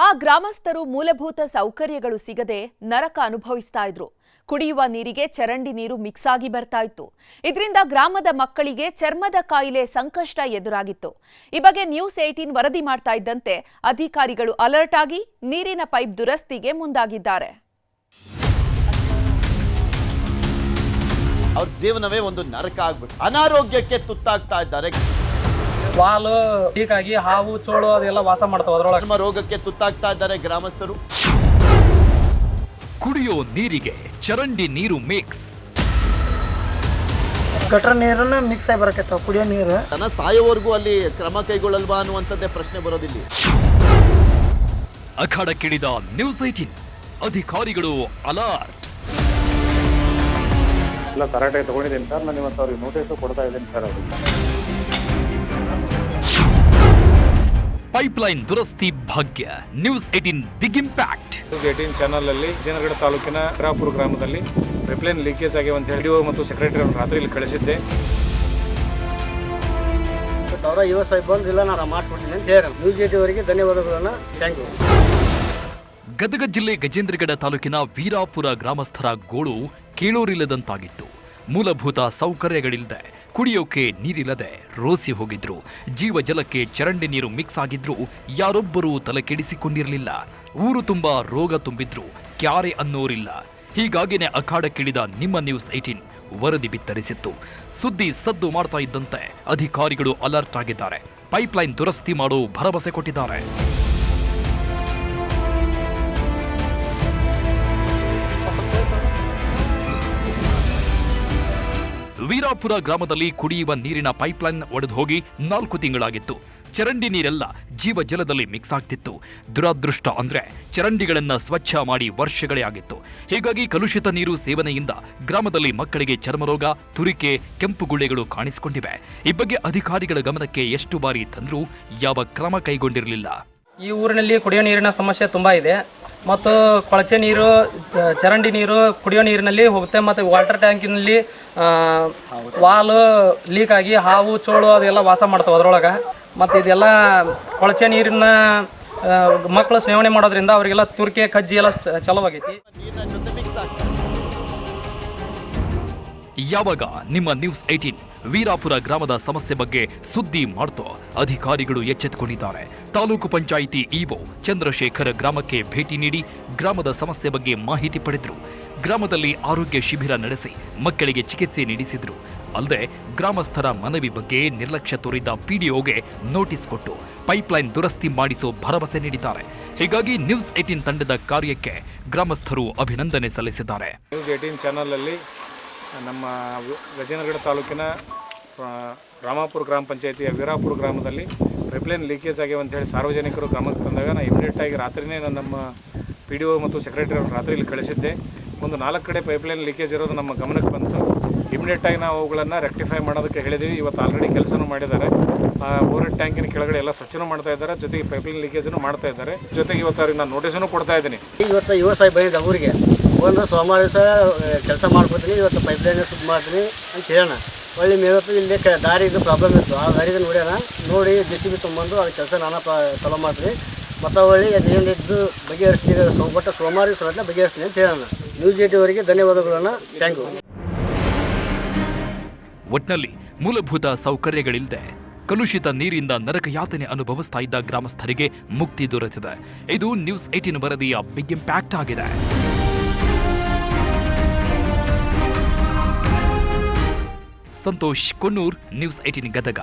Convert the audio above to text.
ಆ ಗ್ರಾಮಸ್ಥರು ಮೂಲಭೂತ ಸೌಕರ್ಯಗಳು ಸಿಗದೆ ನರಕ ಅನುಭವಿಸ್ತಾ ಇದ್ರು. ಕುಡಿಯುವ ನೀರಿಗೆ ಚರಂಡಿ ನೀರು ಮಿಕ್ಸ್ ಆಗಿ ಬರ್ತಾ ಇತ್ತು. ಇದರಿಂದ ಗ್ರಾಮದ ಮಕ್ಕಳಿಗೆ ಚರ್ಮದ ಕಾಯಿಲೆ ಸಂಕಷ್ಟ ಎದುರಾಗಿತ್ತು. ಈ ಬಗ್ಗೆ ನ್ಯೂಸ್ 18 ವರದಿ ಮಾಡ್ತಾ ಇದ್ದಂತೆ ಅಧಿಕಾರಿಗಳು ಅಲರ್ಟ್ ಆಗಿ ನೀರಿನ ಪೈಪ್ ದುರಸ್ತಿಗೆ ಮುಂದಾಗಿದ್ದಾರೆ. ಅವ್ರ ಜೀವನವೇ ಒಂದು ನರಕ ಆಗ್ಬಿಟ್ಟು ಅನಾರೋಗ್ಯಕ್ಕೆ ತುತ್ತಾಗ್ತಾ ಇದ್ದಾರೆ. ವಾಲು ಹೀಗಾಗಿ ಹಾವು ಚೋಳು ಅದೆಲ್ಲ ವಾಸ ಮಾಡ್ತಾವ. ಅದರೊಳಗೆ ಚರ್ಮ ರೋಗಕ್ಕೆ ತುತ್ತಾಗ್ತಾ ಇದ್ದಾರೆ ಗ್ರಾಮಸ್ಥರು. ಕುಡಿಯೋ ನೀರಿಗೆ ಚರಂಡಿ ನೀರು ಮಿಕ್ಸ್, ಗಟರ್ ನೀರನ್ನ ಮಿಕ್ಸ್ ಆಗಿ ಬರಕತ್ತಾವ. ಕುಡಿಯೋ ನೀರು ತನ್ನ ಸಾಯೋವರೆಗೂ ಅಲ್ಲಿ ಕ್ರಮ ಕೈಗೊಳ್ಳಲ್ವಾ ಅನ್ನುವಂಥದ್ದೇ ಪ್ರಶ್ನೆ ಬರೋದಿಲ್ಲ. ಅಖಾಡಕ್ಕಿಳಿದ ನ್ಯೂಸ್ 18 ಅಧಿಕಾರಿಗಳು ಅಲರ್ಟ್. ಎಲ್ಲ ತರಾಟೆ ತಗೊಂಡಿದ್ದೀನಿ ಸರ್. ನಾನು ಇವತ್ತು ಅವ್ರಿಗೆ ನೋಟಿಸ್ ಕೊಡ್ತಾ ಇದ್ದೀನಿ ಸರ್. ಪೈಪ್ಲೈನ್ ದುರಸ್ತಿ ಭಾಗ್ಯ. News 18 big impact. News 18 channel ಅಲ್ಲಿ ವಿಜಯನಗರ ತಾಲೂಕಿನ ವೀರಾಪುರ ಗ್ರಾಮದಲ್ಲಿ ಪೈಪ್ಲೈನ್ ಲೀಕೇಜ್ ಆಗಿವೆ ಅಂತ ಹೇಳಿ ಮತ್ತು ಸೆಕ್ರೆಟರಿ ಅವರು ರಾತ್ರಿ ಇಲ್ಲಿ ಕಳಿಸಿದ್ದೆ. ಅವರ ಯುವ ಸಾಹೇಬ್ ಬಂದಿಲ್ಲ, ನಾನು ಮಾಡಿಸ್ಕೊಡ್ತೀನಿ ಅಂತ ಹೇಳಿ ನ್ಯೂಸ್ 18 ಅವರಿಗೆ ಧನ್ಯವಾದಗಳನ್ನು. Thank you. ಗದಗ ಜಿಲ್ಲೆ ಗಜೇಂದ್ರಗಡ ತಾಲೂಕಿನ ವೀರಾಪುರ ಗ್ರಾಮಸ್ಥರ ಗೋಳು ಕೇಳೋರಿಲ್ಲದಂತಾಗಿತ್ತು. ಮೂಲಭೂತ ಸೌಕರ್ಯಗಳಿಲ್ಲದೆ, ಕುಡಿಯೋಕೆ ನೀರಿಲ್ಲದೆ ರೋಸಿ ಹೋಗಿದ್ರು. ಜೀವ ಜಲಕ್ಕೆ ಚರಂಡಿ ನೀರು ಮಿಕ್ಸ್ ಆಗಿದ್ರು. ಯಾರೊಬ್ಬರೂ ತಲೆ ಕೆಡಿಸಿಕೊಂಡಿರಲಿಲ್ಲ. ಊರು ತುಂಬಾ ರೋಗ ತುಂಬಿದ್ರು. ಕ್ಯಾರೆ ಅನ್ನೋರಿಲ್ಲ. ಹೀಗಾಗಿನೇ ಅಖಾಡಕ್ಕಿಳಿದ ನಿಮ್ಮ ನ್ಯೂಸ್ 18 ವರದಿ ಬಿತ್ತರಿಸಿತ್ತು. ಸುದ್ದಿ ಸದ್ದು ಮಾಡ್ತಾ ಇದ್ದಂತೆ ಅಧಿಕಾರಿಗಳು ಅಲರ್ಟ್ ಆಗಿದ್ದಾರೆ. ಪೈಪ್ಲೈನ್ ದುರಸ್ತಿ ಮಾಡೋ ಭರವಸೆ ಕೊಟ್ಟಿದ್ದಾರೆ. ವೀರಾಪುರ ಗ್ರಾಮದಲ್ಲಿ ಕುಡಿಯುವ ನೀರಿನ ಪೈಪ್ಲೈನ್ ಒಡೆದು ಹೋಗಿ 4 ತಿಂಗಳಾಗಿತ್ತು. ಚರಂಡಿ ನೀರೆಲ್ಲ ಜೀವ ಜಲದಲ್ಲಿ ಮಿಕ್ಸ್ ಆಗ್ತಿತ್ತು. ದುರಾದೃಷ್ಟ ಅಂದ್ರೆ ಚರಂಡಿಗಳನ್ನ ಸ್ವಚ್ಛ ಮಾಡಿ ವರ್ಷಗಳೇ ಆಗಿತ್ತು. ಹೀಗಾಗಿ ಕಲುಷಿತ ನೀರು ಸೇವನೆಯಿಂದ ಗ್ರಾಮದಲ್ಲಿ ಮಕ್ಕಳಿಗೆ ಚರ್ಮರೋಗ, ತುರಿಕೆ, ಕೆಂಪು ಗುಳ್ಳೆಗಳು ಕಾಣಿಸಿಕೊಂಡಿವೆ. ಈ ಬಗ್ಗೆ ಅಧಿಕಾರಿಗಳ ಗಮನಕ್ಕೆ ಎಷ್ಟು ಬಾರಿ ತಂದ್ರೂ ಯಾವ ಕ್ರಮ ಕೈಗೊಂಡಿರಲಿಲ್ಲ. ಈ ಊರಿನಲ್ಲಿ ಕುಡಿಯೋ ನೀರಿನ ಸಮಸ್ಯೆ ತುಂಬ ಇದೆ. ಮತ್ತು ಕೊಳಚೆ ನೀರು, ಚರಂಡಿ ನೀರು ಕುಡಿಯೋ ನೀರಿನಲ್ಲಿ ಹೋಗುತ್ತೆ. ಮತ್ತು ವಾಟರ್ ಟ್ಯಾಂಕಿನಲ್ಲಿ ವಾಲು ಲೀಕ್ ಆಗಿ ಹಾವು ಚೋಳು ಅದೆಲ್ಲ ವಾಸ ಮಾಡ್ತಾವೆ ಅದರೊಳಗೆ. ಮತ್ತು ಇದೆಲ್ಲ ಕೊಳಚೆ ನೀರಿನ ಮಕ್ಕಳು ಸೇವನೆ ಮಾಡೋದ್ರಿಂದ ಅವರಿಗೆಲ್ಲ ತುರಿಕೆ, ಕಜ್ಜಿ ಎಲ್ಲ ಚಲೋವಾಗೈತಿ. ಯಾವಾಗ ನಿಮ್ಮ ನ್ಯೂಸ್ 18 ವೀರಾಪುರ ಗ್ರಾಮದ ಸಮಸ್ಯೆ ಬಗ್ಗೆ ಸುದ್ದಿ ಮಾಡ್ತೋ ಅಧಿಕಾರಿಗಳು ಎಚ್ಚೆತ್ತುಕೊಂಡಿದ್ದಾರೆ. ತಾಲೂಕು ಪಂಚಾಯಿತಿ ಇಒ ಚಂದ್ರಶೇಖರ್ ಗ್ರಾಮಕ್ಕೆ ಭೇಟಿ ನೀಡಿ ಗ್ರಾಮದ ಸಮಸ್ಯೆ ಬಗ್ಗೆ ಮಾಹಿತಿ ಪಡೆದ್ರು. ಗ್ರಾಮದಲ್ಲಿ ಆರೋಗ್ಯ ಶಿಬಿರ ನಡೆಸಿ ಮಕ್ಕಳಿಗೆ ಚಿಕಿತ್ಸೆ ನೀಡಿಸಿದ್ರು. ಅಲ್ಲದೆ ಗ್ರಾಮಸ್ಥರ ಮನವಿ ಬಗ್ಗೆ ನಿರ್ಲಕ್ಷ್ಯ ತೋರಿದ ಪಿಡಿಒಗೆ ನೋಟಿಸ್ ಕೊಟ್ಟು ಪೈಪ್ಲೈನ್ ದುರಸ್ತಿ ಮಾಡಿಸೋ ಭರವಸೆ ನೀಡಿದ್ದಾರೆ. ಹೀಗಾಗಿ ನ್ಯೂಸ್ 18 ತಂಡದ ಕಾರ್ಯಕ್ಕೆ ಗ್ರಾಮಸ್ಥರು ಅಭಿನಂದನೆ ಸಲ್ಲಿಸಿದ್ದಾರೆ. ನ್ಯೂಸ್ 18 ಚಾನಲ್ ಅಲ್ಲಿ ನಮ್ಮ ಗಜೇಂದ್ರಗಡ ತಾಲೂಕಿನ ರಾಮಾಪುರ ಗ್ರಾಮ ಪಂಚಾಯಿತಿಯ ವೀರಾಪುರ ಗ್ರಾಮದಲ್ಲಿ ಪೈಪ್ಲೈನ್ ಲೀಕೇಜ್ ಆಗಿವೆ ಅಂತ ಹೇಳಿ ಸಾರ್ವಜನಿಕರು ಗಮನಕ್ಕೆ ತಂದಾಗ ನಾನು ಇಮಿಡಿಯೇಟ್ ಆಗಿ ರಾತ್ರಿನೇ ನಮ್ಮ ಪಿಡಿಒ ಮತ್ತು ಸೆಕ್ರೆಟರಿ ಅವರು ರಾತ್ರಿ ಇಲ್ಲಿ ಕಳಿಸಿದ್ದೆ. ಒಂದು 4 ಕಡೆ ಪೈಪ್ಲೈನ್ ಲೀಕೇಜ್ ಇರೋದು ನಮ್ಮ ಗಮನಕ್ಕೆ ಬಂತು. ಇಮಿಡಿಯೇಟ್ ಆಗಿ ನಾವು ಅವುಗಳನ್ನು ರೆಕ್ಟಿಫೈ ಮಾಡೋದಕ್ಕೆ ಹೇಳಿದ್ದೀವಿ. ಇವತ್ತು ಆಲ್ರೆಡಿ ಕೆಲಸನೂ ಮಾಡಿದ್ದಾರೆ. ಓವರ್ ಟ್ಯಾಂಕಿನ ಕೆಳಗಡೆ ಎಲ್ಲ ಸ್ವಚ್ಛನೂ ಮಾಡ್ತಾ ಇದ್ದಾರೆ. ಜೊತೆಗೆ ಪೈಪ್ಲೈನ್ ಲೀಕೇಜನ್ನು ಮಾಡ್ತಾ ಇದ್ದಾರೆ. ಜೊತೆಗೆ ಇವತ್ತು ಅವ್ರಿಗೆ ನಾನು ನೋಟಿಸನ್ನು ಕೊಡ್ತಾ ಇದ್ದೀನಿ. ಇವತ್ತು ಯುವ ಸಾಹೇಬ್ ಬಂದಿದ್ದ ಊರಿಗೆ ಒಂದು ಸೋಮವಾರ ದಿವಸ ಕೆಲಸ ಮಾಡ್ಕೊತೀನಿ, ಇವತ್ತು ಪೈಪ್ಲೈನ್ ಶುದ್ಧ ಮಾಡ್ತೀನಿ ಅಂತ ಹೇಳೋಣ. ಒಳ್ಳೆ ಮೇವತ್ತು ಇಲ್ಲಿ ದಾರಿದು ಪ್ರಾಬ್ಲಮ್ ಇತ್ತು. ಆ ದಾರಿಗೆ ನೋಡ್ಯಾನ, ನೋಡಿ JCB ತೊಗೊಂಬಂದು ಅದು ಕೆಲಸ ನಾನು ಸಲ ಮಾಡ್ತೀನಿ. ಮತ್ತು ಒಳ್ಳೆ ಅದೇನಿದ್ದು ಬಗೆಹರಿಸ್ತೀನಿ, ಸೋಮವಾರ ದಿವಸ ಬಗೆಹರಿಸ್ತೀನಿ ಅಂತ ಹೇಳೋಣ. ನ್ಯೂಸ್ 18 ಅವರಿಗೆ ಧನ್ಯವಾದಗಳನ್ನು. Thank you. ಒಟ್ನಲ್ಲಿ ಮೂಲಭೂತ ಸೌಕರ್ಯಗಳಿಲ್ಲದೆ ಕಲುಷಿತ ನೀರಿಂದ ನರಕ ಯಾತನೆ ಅನುಭವಿಸ್ತಾ ಇದ್ದ ಗ್ರಾಮಸ್ಥರಿಗೆ ಮುಕ್ತಿ ದೊರೆತಿದೆ. ಇದು ನ್ಯೂಸ್ 18 ವರದಿಯ ಬಿಗ್ ಇಂಪ್ಯಾಕ್ಟ್ ಆಗಿದೆ. ಸಂತೋಷ್ ಕೊನ್ನೂರ್, ನ್ಯೂಸ್ 18 ಗದಗ.